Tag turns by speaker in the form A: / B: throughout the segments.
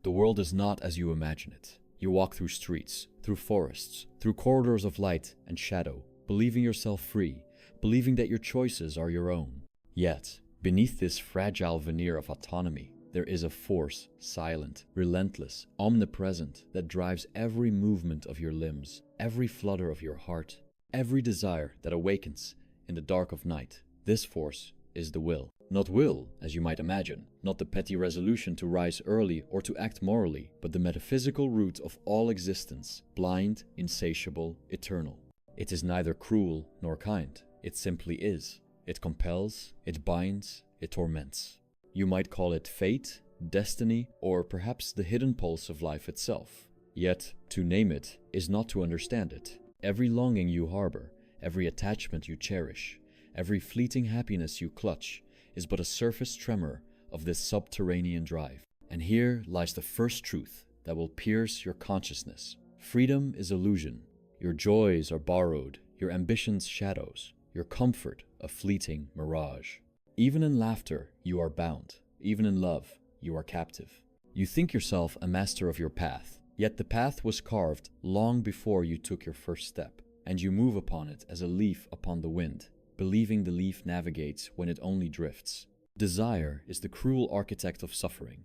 A: The world is not as you imagine it. You walk through streets, through forests, through corridors of light and shadow, believing yourself free, believing that your choices are your own. Yet, beneath this fragile veneer of autonomy, there is a force, silent, relentless, omnipresent, that drives every movement of your limbs, every flutter of your heart, every desire that awakens in the dark of night. This force is the will. Not will, as you might imagine, not the petty resolution to rise early or to act morally, but the metaphysical root of all existence, blind, insatiable, eternal. It is neither cruel nor kind. It simply is. It compels, it binds, it torments. You might call it fate, destiny, or perhaps the hidden pulse of life itself. Yet, to name it is not to understand it. Every longing you harbor, every attachment you cherish, every fleeting happiness you clutch, is but a surface tremor of this subterranean drive. And here lies the first truth that will pierce your consciousness. Freedom is illusion. Your joys are borrowed, your ambitions shadows, your comfort a fleeting mirage. Even in laughter, you are bound. Even in love, you are captive. You think yourself a master of your path, yet the path was carved long before you took your first step, and you move upon it as a leaf upon the wind, believing the leaf navigates when it only drifts. Desire is the cruel architect of suffering.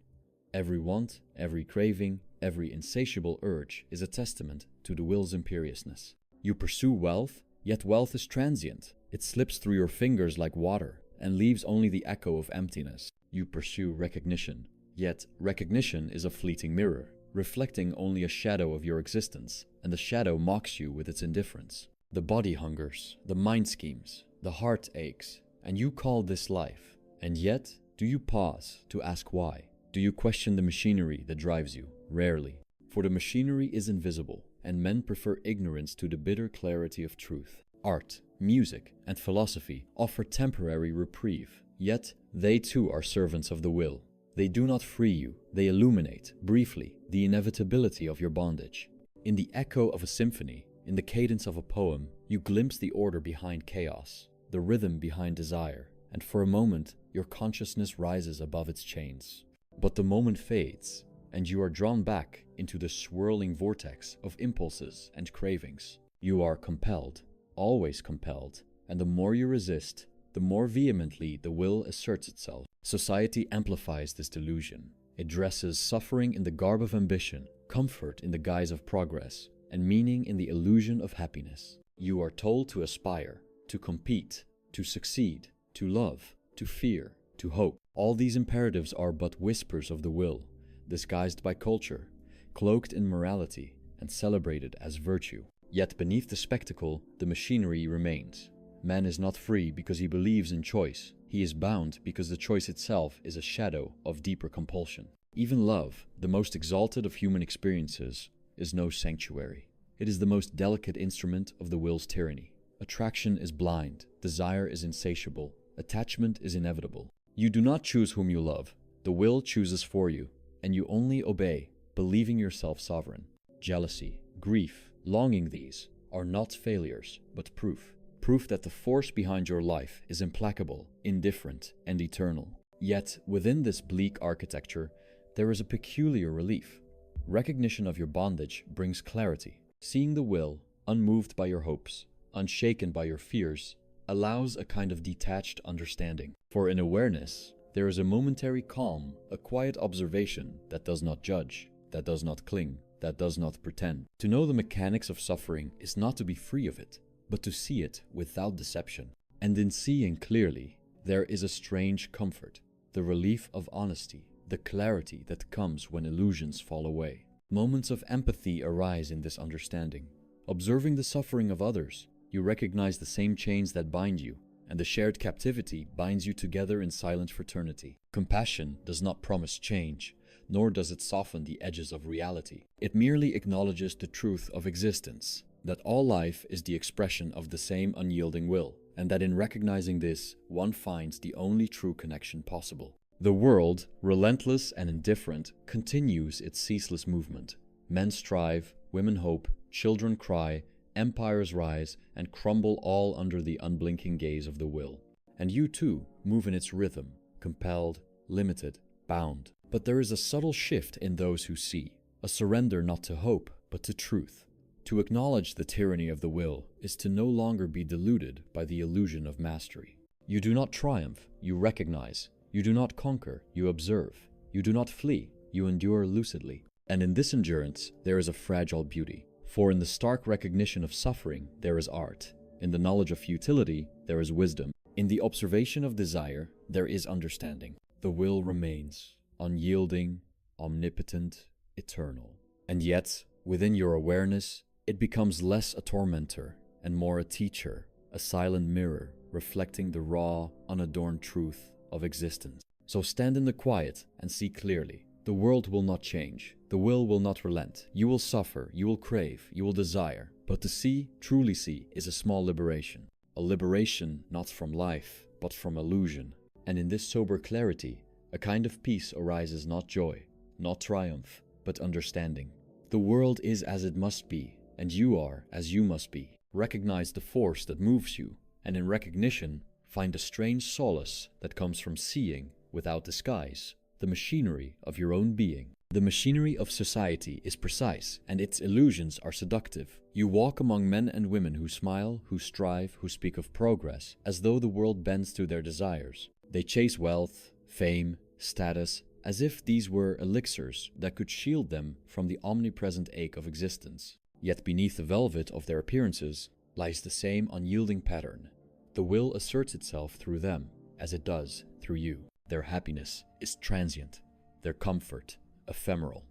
A: Every want, every craving, every insatiable urge is a testament to the will's imperiousness. You pursue wealth, yet wealth is transient. It slips through your fingers like water and leaves only the echo of emptiness. You pursue recognition, yet recognition is a fleeting mirror, reflecting only a shadow of your existence, and the shadow mocks you with its indifference. The body hungers, the mind schemes, the heart aches, and you call this life. And yet, do you pause to ask why? Do you question the machinery that drives you? Rarely. For the machinery is invisible, and men prefer ignorance to the bitter clarity of truth. Art, music, and philosophy offer temporary reprieve, yet they too are servants of the will. They do not free you, they illuminate, briefly, the inevitability of your bondage. In the echo of a symphony, in the cadence of a poem, you glimpse the order behind chaos, the rhythm behind desire, and for a moment your consciousness rises above its chains. But the moment fades, and you are drawn back into the swirling vortex of impulses and cravings. You are compelled, always compelled, and the more you resist, the more vehemently the will asserts itself. Society amplifies this delusion. It dresses suffering in the garb of ambition, comfort in the guise of progress, and meaning in the illusion of happiness. You are told to aspire, to compete, to succeed, to love, to fear, to hope. All these imperatives are but whispers of the will, disguised by culture, cloaked in morality, and celebrated as virtue. Yet beneath the spectacle, the machinery remains. Man is not free because he believes in choice. He is bound because the choice itself is a shadow of deeper compulsion. Even love, the most exalted of human experiences, is no sanctuary. It is the most delicate instrument of the will's tyranny. Attraction is blind, desire is insatiable, attachment is inevitable. You do not choose whom you love. The will chooses for you, and you only obey, believing yourself sovereign. Jealousy, grief, longing, these are not failures, but proof. Proof that the force behind your life is implacable, indifferent, and eternal. Yet, within this bleak architecture, there is a peculiar relief. Recognition of your bondage brings clarity. Seeing the will, unmoved by your hopes, unshaken by your fears, allows a kind of detached understanding. For in awareness, there is a momentary calm, a quiet observation that does not judge, that does not cling, that does not pretend. To know the mechanics of suffering is not to be free of it, but to see it without deception. And in seeing clearly, there is a strange comfort, the relief of honesty, the clarity that comes when illusions fall away. Moments of empathy arise in this understanding. Observing the suffering of others, you recognize the same chains that bind you, and the shared captivity binds you together in silent fraternity. Compassion does not promise change, nor does it soften the edges of reality. It merely acknowledges the truth of existence, that all life is the expression of the same unyielding will, and that in recognizing this, one finds the only true connection possible. The world, relentless and indifferent, continues its ceaseless movement. Men strive, women hope, children cry, empires rise and crumble, all under the unblinking gaze of the will. And you too move in its rhythm, compelled, limited, bound. But there is a subtle shift in those who see, a surrender not to hope, but to truth. To acknowledge the tyranny of the will is to no longer be deluded by the illusion of mastery. You do not triumph, you recognize. You do not conquer, you observe. You do not flee, you endure lucidly. And in this endurance, there is a fragile beauty. For in the stark recognition of suffering, there is art. In the knowledge of futility, there is wisdom. In the observation of desire, there is understanding. The will remains, unyielding, omnipotent, eternal. And yet, within your awareness, it becomes less a tormentor and more a teacher, a silent mirror reflecting the raw, unadorned truth of existence. So stand in the quiet and see clearly. The world will not change. The will not relent. You will suffer, you will crave, you will desire. But to see, truly see, is a small liberation. A liberation not from life, but from illusion. And in this sober clarity, a kind of peace arises, not joy, not triumph, but understanding. The world is as it must be, and you are as you must be. Recognize the force that moves you, and in recognition, find a strange solace that comes from seeing, without disguise, the machinery of your own being. The machinery of society is precise, and its illusions are seductive. You walk among men and women who smile, who strive, who speak of progress, as though the world bends to their desires. They chase wealth, fame, status, as if these were elixirs that could shield them from the omnipresent ache of existence. Yet beneath the velvet of their appearances lies the same unyielding pattern. The will asserts itself through them, as it does through you. Their happiness is transient, their comfort ephemeral,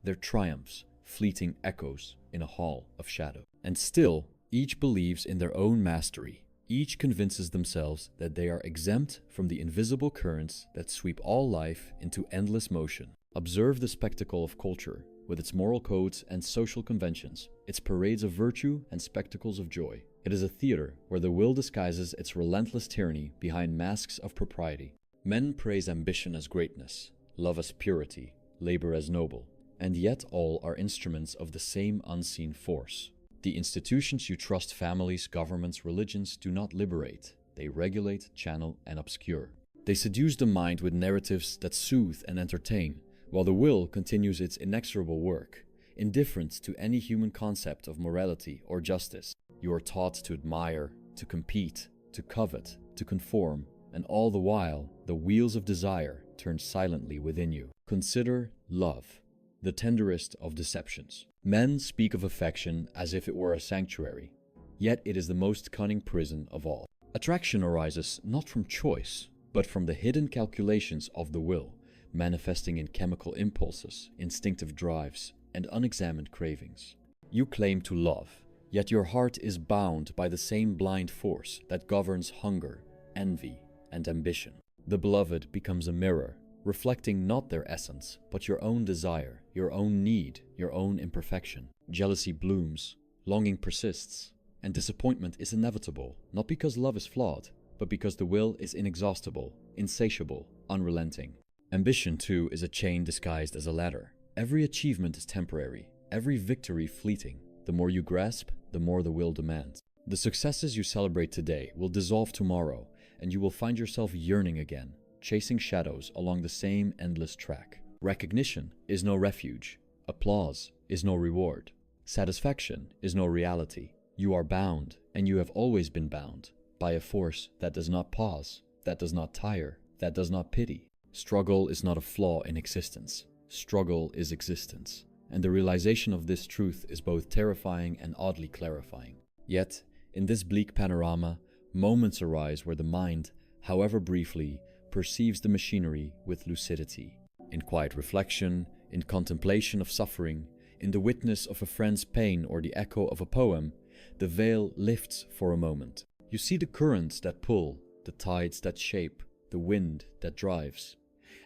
A: their triumphs fleeting echoes in a hall of shadow. And still, each believes in their own mastery. Each convinces themselves that they are exempt from the invisible currents that sweep all life into endless motion. Observe the spectacle of culture, with its moral codes and social conventions, its parades of virtue and spectacles of joy. It is a theater where the will disguises its relentless tyranny behind masks of propriety. Men praise ambition as greatness, love as purity, labor as noble, and yet all are instruments of the same unseen force. The institutions you trust, families, governments, religions, do not liberate. They regulate, channel, and obscure. They seduce the mind with narratives that soothe and entertain, while the will continues its inexorable work, indifferent to any human concept of morality or justice. You are taught to admire, to compete, to covet, to conform, and all the while, the wheels of desire turn silently within you. Consider love, the tenderest of deceptions. Men speak of affection as if it were a sanctuary, yet it is the most cunning prison of all. Attraction arises not from choice, but from the hidden calculations of the will, manifesting in chemical impulses, instinctive drives, and unexamined cravings. You claim to love, yet your heart is bound by the same blind force that governs hunger, envy, and ambition. The beloved becomes a mirror, reflecting not their essence, but your own desire, your own need, your own imperfection. Jealousy blooms, longing persists, and disappointment is inevitable, not because love is flawed, but because the will is inexhaustible, insatiable, unrelenting. Ambition, too, is a chain disguised as a ladder. Every achievement is temporary, every victory fleeting. The more you grasp, the more the will demands. The successes you celebrate today will dissolve tomorrow, and you will find yourself yearning again, chasing shadows along the same endless track. Recognition is no refuge. Applause is no reward. Satisfaction is no reality. You are bound, and you have always been bound, by a force that does not pause, that does not tire, that does not pity. Struggle is not a flaw in existence. Struggle is existence. And the realization of this truth is both terrifying and oddly clarifying. Yet, in this bleak panorama, moments arise where the mind, however briefly, perceives the machinery with lucidity. In quiet reflection, in contemplation of suffering, in the witness of a friend's pain or the echo of a poem, the veil lifts for a moment. You see the currents that pull, the tides that shape, the wind that drives.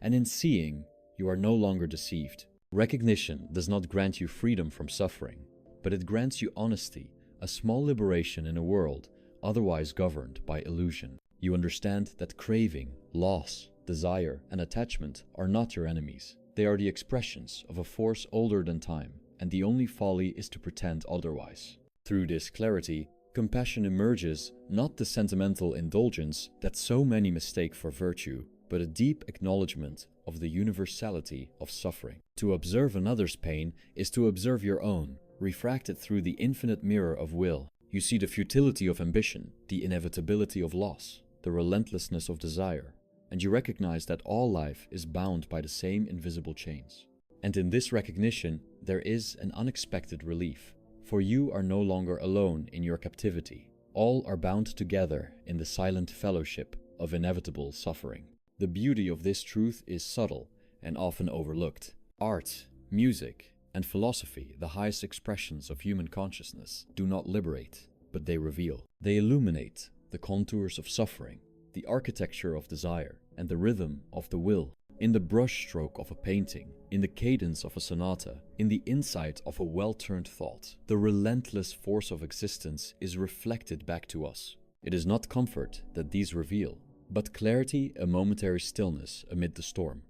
A: And in seeing, you are no longer deceived. Recognition does not grant you freedom from suffering, but it grants you honesty, a small liberation in a world otherwise governed by illusion. You understand that craving, loss, desire, and attachment are not your enemies. They are the expressions of a force older than time, and the only folly is to pretend otherwise. Through this clarity, compassion emerges, not the sentimental indulgence that so many mistake for virtue, but a deep acknowledgement of the universality of suffering. To observe another's pain is to observe your own, refracted through the infinite mirror of will. You see the futility of ambition, the inevitability of loss, the relentlessness of desire, and you recognize that all life is bound by the same invisible chains. And in this recognition, there is an unexpected relief, for you are no longer alone in your captivity. All are bound together in the silent fellowship of inevitable suffering. The beauty of this truth is subtle and often overlooked. Art, music, and philosophy, the highest expressions of human consciousness, do not liberate, but they reveal. They illuminate the contours of suffering, the architecture of desire, and the rhythm of the will. In the brushstroke of a painting, in the cadence of a sonata, in the insight of a well-turned thought, the relentless force of existence is reflected back to us. It is not comfort that these reveal, but clarity, a momentary stillness amid the storm,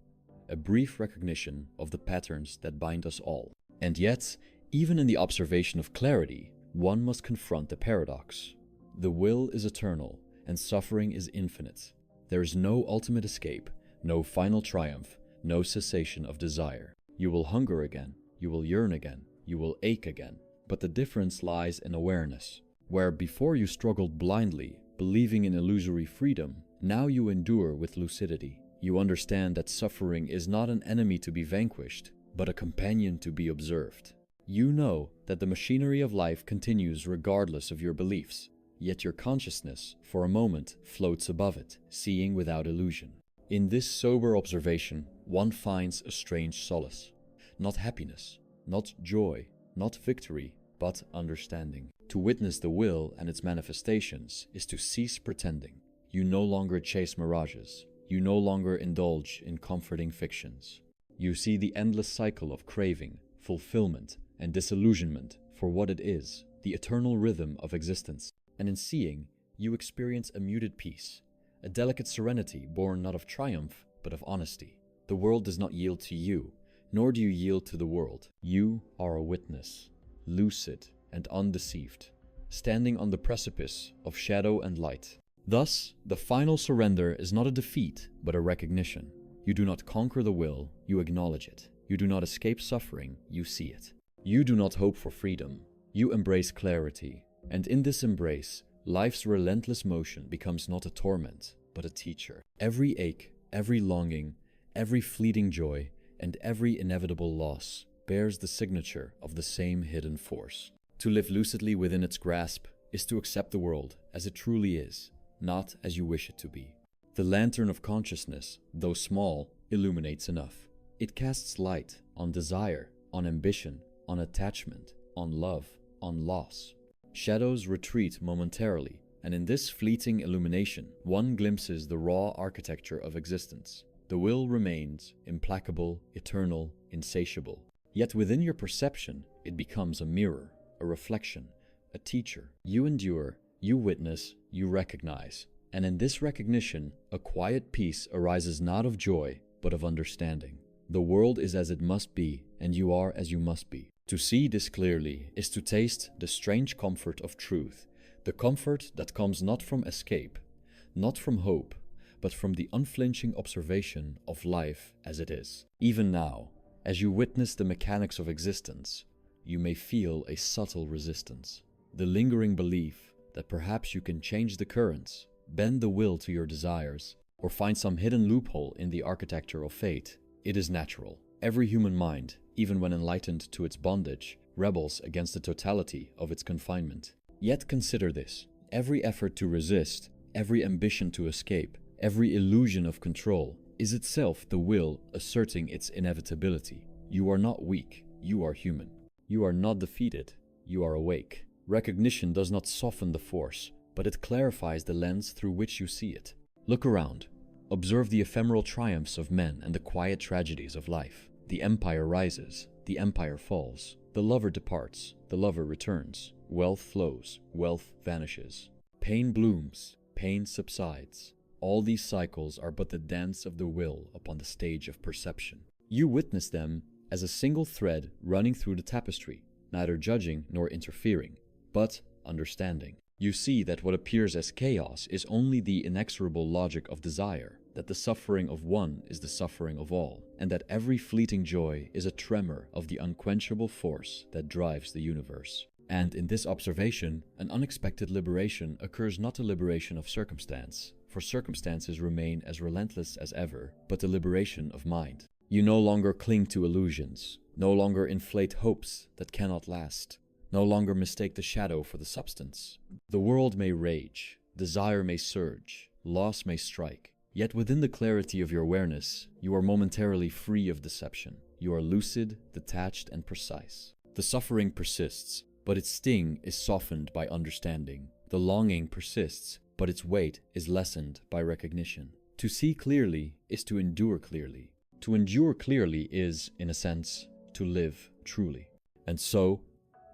A: a brief recognition of the patterns that bind us all. And yet, even in the observation of clarity, one must confront the paradox. The will is eternal, and suffering is infinite. There is no ultimate escape, no final triumph, no cessation of desire. You will hunger again, you will yearn again, you will ache again. But the difference lies in awareness. Where before you struggled blindly, believing in illusory freedom, now you endure with lucidity. You understand that suffering is not an enemy to be vanquished, but a companion to be observed. You know that the machinery of life continues regardless of your beliefs, yet your consciousness, for a moment, floats above it, seeing without illusion. In this sober observation, one finds a strange solace. Not happiness, not joy, not victory, but understanding. To witness the will and its manifestations is to cease pretending. You no longer chase mirages. You no longer indulge in comforting fictions. You see the endless cycle of craving, fulfillment, and disillusionment for what it is, the eternal rhythm of existence. And in seeing, you experience a muted peace, a delicate serenity born not of triumph, but of honesty. The world does not yield to you, nor do you yield to the world. You are a witness, lucid and undeceived, standing on the precipice of shadow and light. Thus, the final surrender is not a defeat, but a recognition. You do not conquer the will, you acknowledge it. You do not escape suffering, you see it. You do not hope for freedom, you embrace clarity. And in this embrace, life's relentless motion becomes not a torment, but a teacher. Every ache, every longing, every fleeting joy, and every inevitable loss bears the signature of the same hidden force. To live lucidly within its grasp is to accept the world as it truly is, not as you wish it to be. The lantern of consciousness, though small, illuminates enough. It casts light on desire, on ambition, on attachment, on love, on loss. Shadows retreat momentarily, and in this fleeting illumination, one glimpses the raw architecture of existence. The will remains implacable, eternal, insatiable. Yet within your perception, it becomes a mirror, a reflection, a teacher. You endure, you witness, you recognize. And in this recognition, a quiet peace arises not of joy, but of understanding. The world is as it must be, and you are as you must be. To see this clearly is to taste the strange comfort of truth, the comfort that comes not from escape, not from hope, but from the unflinching observation of life as it is. Even now, as you witness the mechanics of existence, you may feel a subtle resistance, the lingering belief that perhaps you can change the currents, bend the will to your desires, or find some hidden loophole in the architecture of fate. It is natural. Every human mind, even when enlightened to its bondage, rebels against the totality of its confinement. Yet consider this: every effort to resist, every ambition to escape, every illusion of control is itself the will asserting its inevitability. You are not weak, you are human. You are not defeated, you are awake. Recognition does not soften the force, but it clarifies the lens through which you see it. Look around. Observe the ephemeral triumphs of men and the quiet tragedies of life. The empire rises, the empire falls. The lover departs, the lover returns. Wealth flows, wealth vanishes. Pain blooms, pain subsides. All these cycles are but the dance of the will upon the stage of perception. You witness them as a single thread running through the tapestry, neither judging nor interfering, but understanding. You see that what appears as chaos is only the inexorable logic of desire, that the suffering of one is the suffering of all, and that every fleeting joy is a tremor of the unquenchable force that drives the universe. And in this observation, an unexpected liberation occurs, not a liberation of circumstance, for circumstances remain as relentless as ever, but the liberation of mind. You no longer cling to illusions, no longer inflate hopes that cannot last, no longer mistake the shadow for the substance. The world may rage, desire may surge, loss may strike, yet within the clarity of your awareness, you are momentarily free of deception. You are lucid, detached, and precise. The suffering persists, but its sting is softened by understanding. The longing persists, but its weight is lessened by recognition. To see clearly is to endure clearly. To endure clearly is, in a sense, to live truly. And so,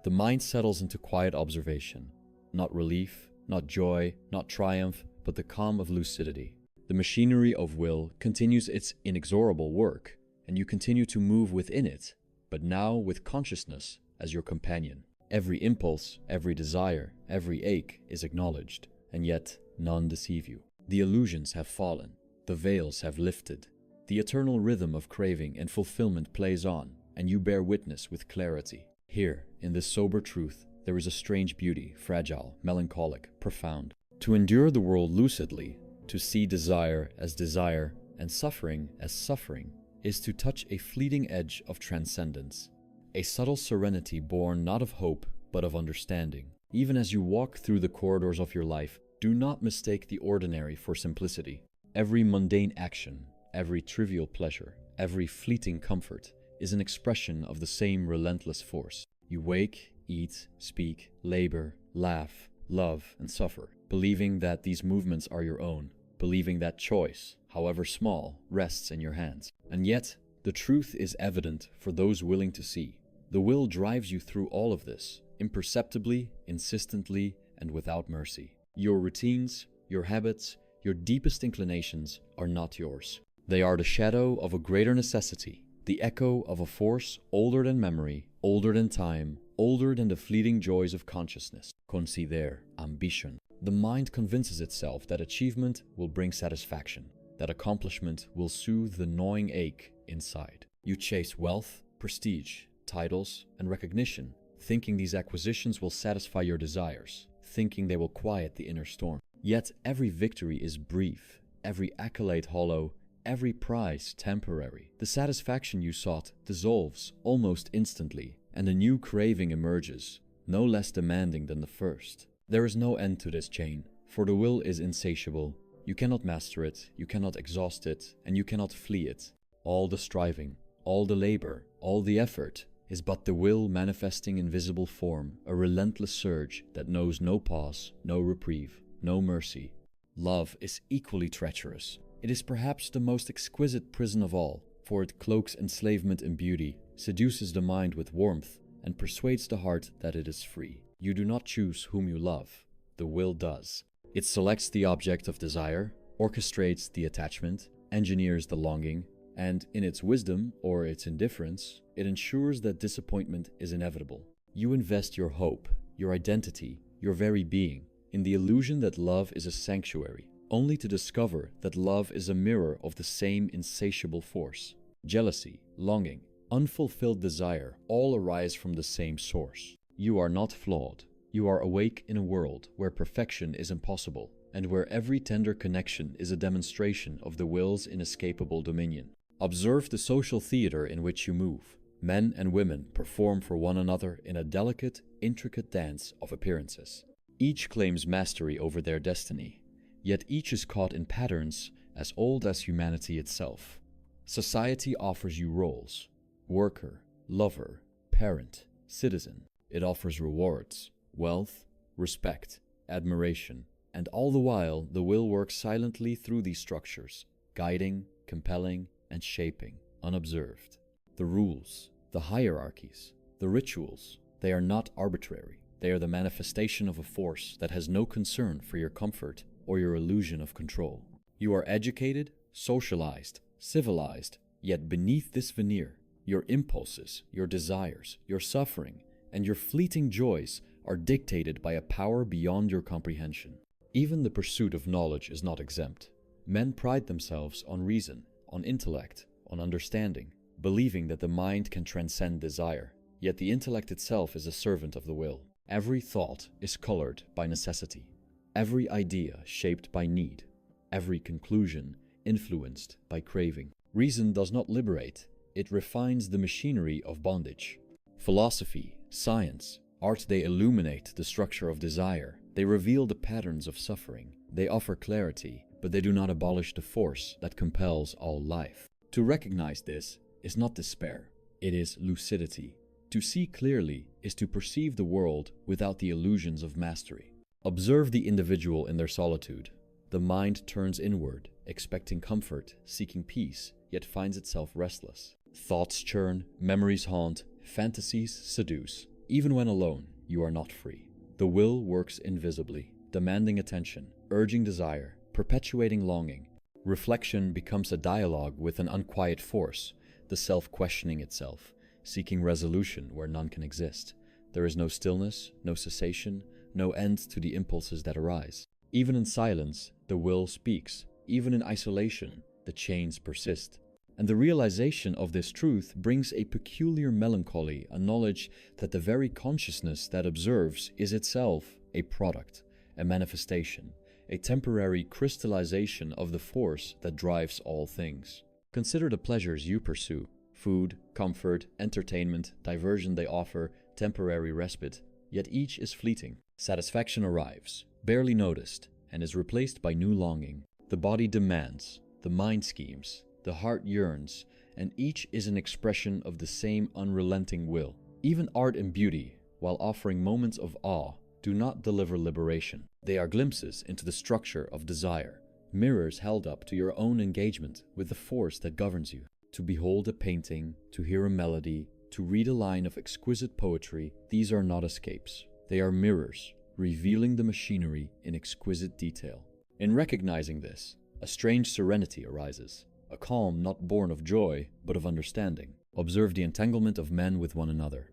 A: the mind settles into quiet observation. Not relief, not joy, not triumph, but the calm of lucidity. The machinery of will continues its inexorable work, and you continue to move within it, but now with consciousness as your companion. Every impulse, every desire, every ache is acknowledged, and yet none deceive you. The illusions have fallen, the veils have lifted, the eternal rhythm of craving and fulfillment plays on, and you bear witness with clarity. Here, in this sober truth, there is a strange beauty, fragile, melancholic, profound. To endure the world lucidly, to see desire as desire and suffering as suffering, is to touch a fleeting edge of transcendence. A subtle serenity born not of hope, but of understanding. Even as you walk through the corridors of your life, do not mistake the ordinary for simplicity. Every mundane action, every trivial pleasure, every fleeting comfort is an expression of the same relentless force. You wake, eat, speak, labor, laugh, love, and suffer, believing that these movements are your own, believing that choice, however small, rests in your hands. And yet, the truth is evident for those willing to see. The will drives you through all of this, imperceptibly, insistently, and without mercy. Your routines, your habits, your deepest inclinations are not yours. They are the shadow of a greater necessity, the echo of a force older than memory, older than time, older than the fleeting joys of consciousness. Consider ambition. The mind convinces itself that achievement will bring satisfaction, that accomplishment will soothe the gnawing ache inside. You chase wealth, prestige, titles, and recognition, thinking these acquisitions will satisfy your desires, thinking they will quiet the inner storm. Yet every victory is brief, every accolade hollow, every prize temporary. The satisfaction you sought dissolves almost instantly, and a new craving emerges, no less demanding than the first. There is no end to this chain, for the will is insatiable. You cannot master it, you cannot exhaust it, and you cannot flee it. All the striving, all the labor, all the effort is but the will manifesting in visible form, a relentless surge that knows no pause, no reprieve, no mercy. Love is equally treacherous. It is perhaps the most exquisite prison of all, for it cloaks enslavement in beauty, seduces the mind with warmth, and persuades the heart that it is free. You do not choose whom you love, the will does. It selects the object of desire, orchestrates the attachment, engineers the longing, and in its wisdom or its indifference, it ensures that disappointment is inevitable. You invest your hope, your identity, your very being in the illusion that love is a sanctuary, only to discover that love is a mirror of the same insatiable force. Jealousy, longing, unfulfilled desire all arise from the same source. You are not flawed. You are awake in a world where perfection is impossible, and where every tender connection is a demonstration of the will's inescapable dominion. Observe the social theater in which you move. Men and women perform for one another in a delicate, intricate dance of appearances. Each claims mastery over their destiny, yet each is caught in patterns as old as humanity itself. Society offers you roles: worker, lover, parent, citizen. It offers rewards, wealth, respect, admiration, and all the while the will works silently through these structures, guiding, compelling, and shaping, unobserved. The rules, the hierarchies, the rituals, they are not arbitrary. They are the manifestation of a force that has no concern for your comfort or your illusion of control. You are educated, socialized, civilized, yet beneath this veneer, your impulses, your desires, your suffering, and your fleeting joys are dictated by a power beyond your comprehension. Even the pursuit of knowledge is not exempt. Men pride themselves on reason, on intellect, on understanding, believing that the mind can transcend desire. Yet the intellect itself is a servant of the will. Every thought is colored by necessity, every idea shaped by need, every conclusion influenced by craving. Reason does not liberate, it refines the machinery of bondage. Philosophy, science, art, they illuminate the structure of desire. They reveal the patterns of suffering. They offer clarity, but they do not abolish the force that compels all life. To recognize this is not despair, it is lucidity. To see clearly is to perceive the world without the illusions of mastery. Observe the individual in their solitude. The mind turns inward, expecting comfort, seeking peace, yet finds itself restless. Thoughts churn, memories haunt, fantasies seduce. Even when alone, you are not free. The will works invisibly, demanding attention, urging desire, perpetuating longing. Reflection becomes a dialogue with an unquiet force, the self questioning itself, seeking resolution where none can exist. There is no stillness, no cessation, no end to the impulses that arise. Even in silence, the will speaks. Even in isolation, the chains persist. And the realization of this truth brings a peculiar melancholy, a knowledge that the very consciousness that observes is itself a product, a manifestation, a temporary crystallization of the force that drives all things. Consider the pleasures you pursue. Food, comfort, entertainment, diversion, they offer temporary respite, yet each is fleeting. Satisfaction arrives, barely noticed, and is replaced by new longing. The body demands, the mind schemes, the heart yearns, and each is an expression of the same unrelenting will. Even art and beauty, while offering moments of awe, do not deliver liberation. They are glimpses into the structure of desire, mirrors held up to your own engagement with the force that governs you. To behold a painting, to hear a melody, to read a line of exquisite poetry, these are not escapes. They are mirrors, revealing the machinery in exquisite detail. In recognizing this, a strange serenity arises, a calm not born of joy, but of understanding. Observe the entanglement of men with one another.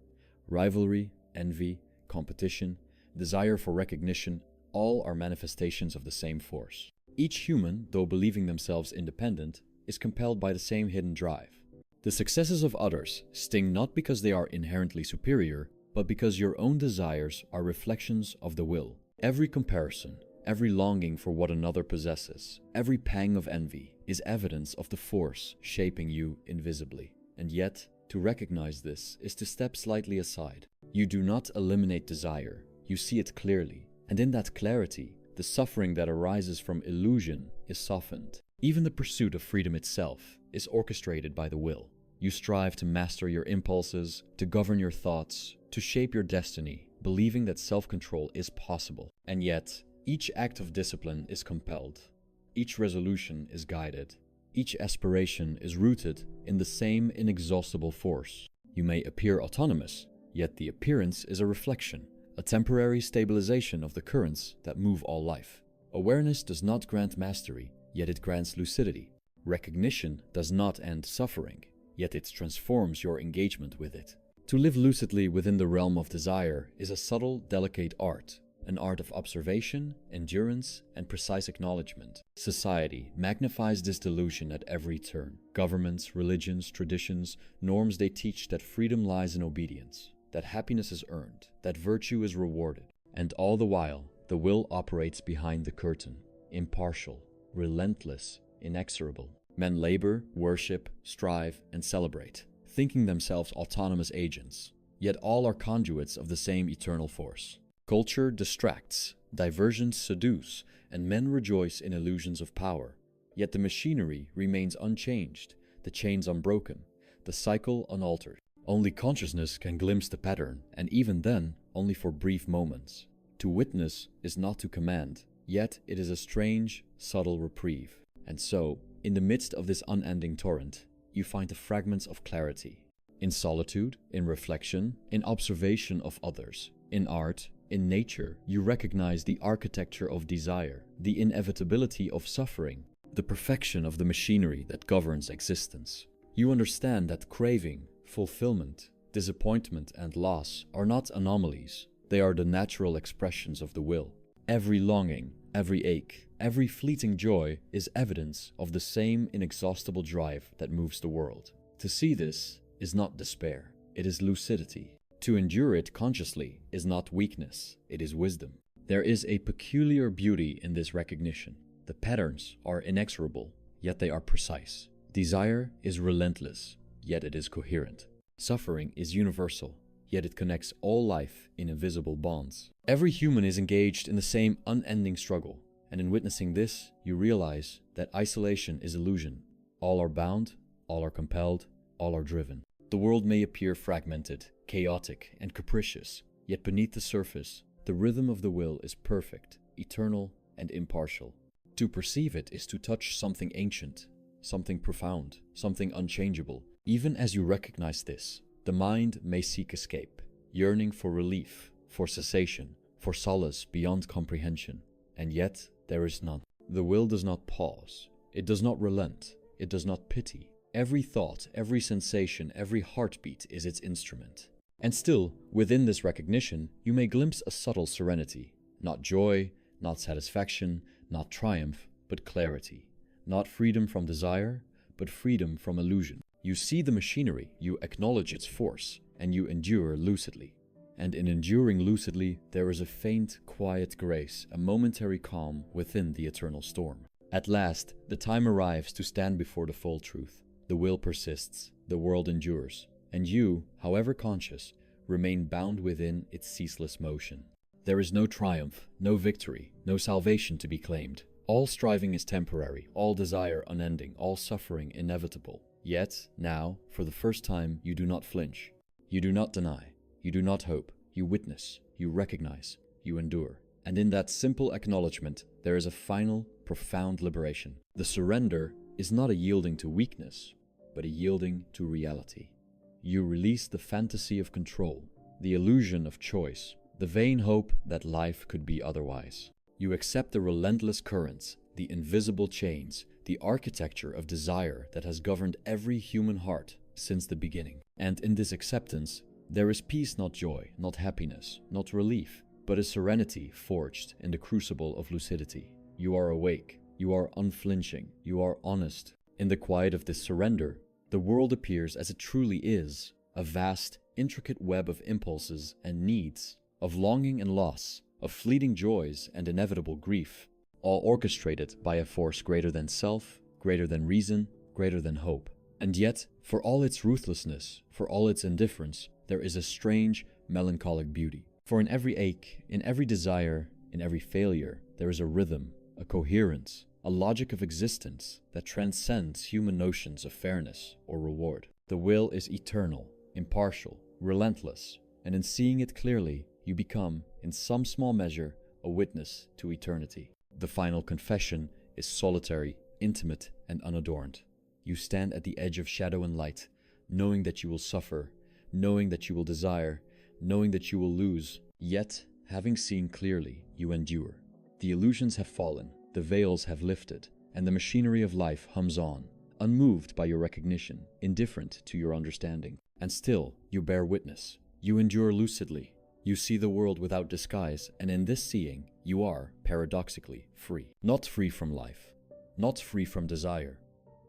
A: Rivalry, envy, competition, desire for recognition, all are manifestations of the same force. Each human, though believing themselves independent, is compelled by the same hidden drive. The successes of others sting not because they are inherently superior, but because your own desires are reflections of the will. Every comparison, every longing for what another possesses, every pang of envy is evidence of the force shaping you invisibly. And yet, to recognize this is to step slightly aside. You do not eliminate desire, you see it clearly. And in that clarity, the suffering that arises from illusion is softened. Even the pursuit of freedom itself is orchestrated by the will. You strive to master your impulses, to govern your thoughts, to shape your destiny, believing that self-control is possible. And yet, each act of discipline is compelled. Each resolution is guided. Each aspiration is rooted in the same inexhaustible force. You may appear autonomous, yet the appearance is a reflection, a temporary stabilization of the currents that move all life. Awareness does not grant mastery, yet it grants lucidity. Recognition does not end suffering, yet it transforms your engagement with it. To live lucidly within the realm of desire is a subtle, delicate art, an art of observation, endurance, and precise acknowledgement. Society magnifies this delusion at every turn. Governments, religions, traditions, norms, they teach that freedom lies in obedience, that happiness is earned, that virtue is rewarded. And all the while, the will operates behind the curtain, impartial, relentless, inexorable. Men labor, worship, strive, and celebrate, thinking themselves autonomous agents, yet all are conduits of the same eternal force. Culture distracts, diversions seduce, and men rejoice in illusions of power. Yet the machinery remains unchanged, the chains unbroken, the cycle unaltered. Only consciousness can glimpse the pattern, and even then, only for brief moments. To witness is not to command, yet it is a strange, subtle reprieve. And so, in the midst of this unending torrent, you find the fragments of clarity. In solitude, in reflection, in observation of others, in art, in nature, you recognize the architecture of desire, the inevitability of suffering, the perfection of the machinery that governs existence. You understand that craving, fulfillment, disappointment, and loss are not anomalies. They are the natural expressions of the will. Every longing, Every ache, every fleeting joy is evidence of the same inexhaustible drive that moves the world. To see this is not despair, it is lucidity. To endure it consciously is not weakness, it is wisdom. There is a peculiar beauty in this recognition. The patterns are inexorable, yet they are precise. Desire is relentless, yet it is coherent. Suffering is universal, yet it connects all life in invisible bonds. Every human is engaged in the same unending struggle, and in witnessing this, you realize that isolation is illusion. All are bound, all are compelled, all are driven. The world may appear fragmented, chaotic, and capricious, yet beneath the surface, the rhythm of the will is perfect, eternal, and impartial. To perceive it is to touch something ancient, something profound, something unchangeable. Even as you recognize this, the mind may seek escape, yearning for relief, for cessation, for solace beyond comprehension, and yet there is none. The will does not pause, it does not relent, it does not pity. Every thought, every sensation, every heartbeat is its instrument. And still, within this recognition, you may glimpse a subtle serenity. Not joy, not satisfaction, not triumph, but clarity. Not freedom from desire, but freedom from illusion. You see the machinery, you acknowledge its force, and you endure lucidly. And in enduring lucidly, there is a faint, quiet grace, a momentary calm within the eternal storm. At last, the time arrives to stand before the full truth. The will persists, the world endures, and you, however conscious, remain bound within its ceaseless motion. There is no triumph, no victory, no salvation to be claimed. All striving is temporary, all desire unending, all suffering inevitable. Yet, now, for the first time, you do not flinch. You do not deny. You do not hope. You witness. You recognize. You endure. And in that simple acknowledgement, there is a final, profound liberation. The surrender is not a yielding to weakness, but a yielding to reality. You release the fantasy of control, the illusion of choice, the vain hope that life could be otherwise. You accept the relentless currents, the invisible chains, the architecture of desire that has governed every human heart since the beginning. And in this acceptance, there is peace, not joy, not happiness, not relief, but a serenity forged in the crucible of lucidity. You are awake, you are unflinching, you are honest. In the quiet of this surrender, the world appears as it truly is, a vast, intricate web of impulses and needs, of longing and loss, of fleeting joys and inevitable grief, all orchestrated by a force greater than self, greater than reason, greater than hope. And yet, for all its ruthlessness, for all its indifference, there is a strange, melancholic beauty. For in every ache, in every desire, in every failure, there is a rhythm, a coherence, a logic of existence that transcends human notions of fairness or reward. The will is eternal, impartial, relentless, and in seeing it clearly, you become, in some small measure, a witness to eternity. The final confession is solitary, intimate, and unadorned. You stand at the edge of shadow and light, knowing that you will suffer, knowing that you will desire, knowing that you will lose. Yet, having seen clearly, you endure. The illusions have fallen, the veils have lifted, and the machinery of life hums on, unmoved by your recognition, indifferent to your understanding. And still, you bear witness. You endure lucidly. You see the world without disguise, and in this seeing, you are, paradoxically, free. Not free from life, not free from desire,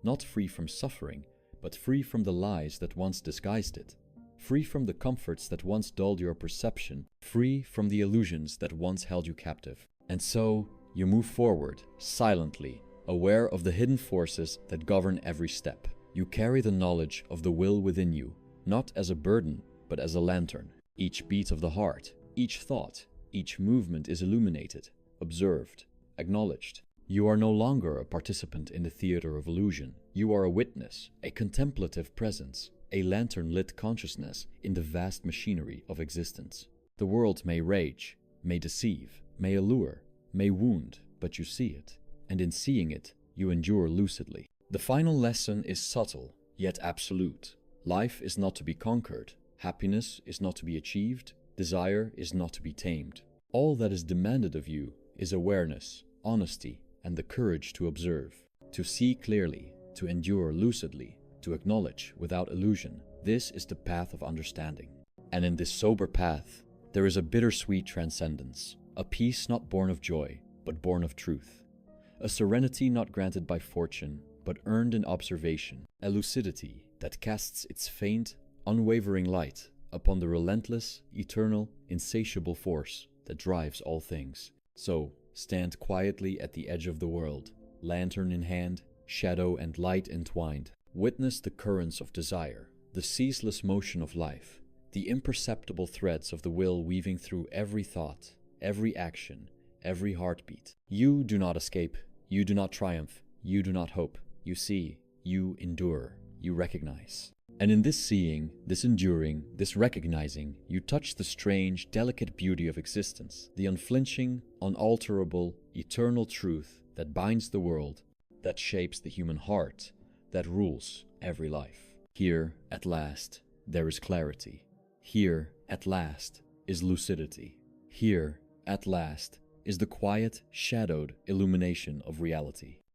A: not free from suffering, but free from the lies that once disguised it, free from the comforts that once dulled your perception, free from the illusions that once held you captive. And so, you move forward, silently, aware of the hidden forces that govern every step. You carry the knowledge of the will within you, not as a burden, but as a lantern. Each beat of the heart, each thought, each movement is illuminated, observed, acknowledged. You are no longer a participant in the theater of illusion. You are a witness, a contemplative presence, a lantern-lit consciousness in the vast machinery of existence. The world may rage, may deceive, may allure, may wound, but you see it, and in seeing it, you endure lucidly. The final lesson is subtle, yet absolute. Life is not to be conquered. Happiness is not to be achieved, desire is not to be tamed. All that is demanded of you is awareness, honesty, and the courage to observe, to see clearly, to endure lucidly, to acknowledge without illusion. This is the path of understanding. And in this sober path, there is a bittersweet transcendence, a peace not born of joy, but born of truth. A serenity not granted by fortune, but earned in observation. A lucidity that casts its faint, unwavering light upon the relentless, eternal, insatiable force that drives all things. So, stand quietly at the edge of the world, lantern in hand, shadow and light entwined. Witness the currents of desire, the ceaseless motion of life, the imperceptible threads of the will weaving through every thought, every action, every heartbeat. You do not escape, you do not triumph, you do not hope. You see, you endure, you recognize. And in this seeing, this enduring, this recognizing, you touch the strange, delicate beauty of existence, the unflinching, unalterable, eternal truth that binds the world, that shapes the human heart, that rules every life. Here, at last, there is clarity. Here, at last, is lucidity. Here, at last, is the quiet, shadowed illumination of reality.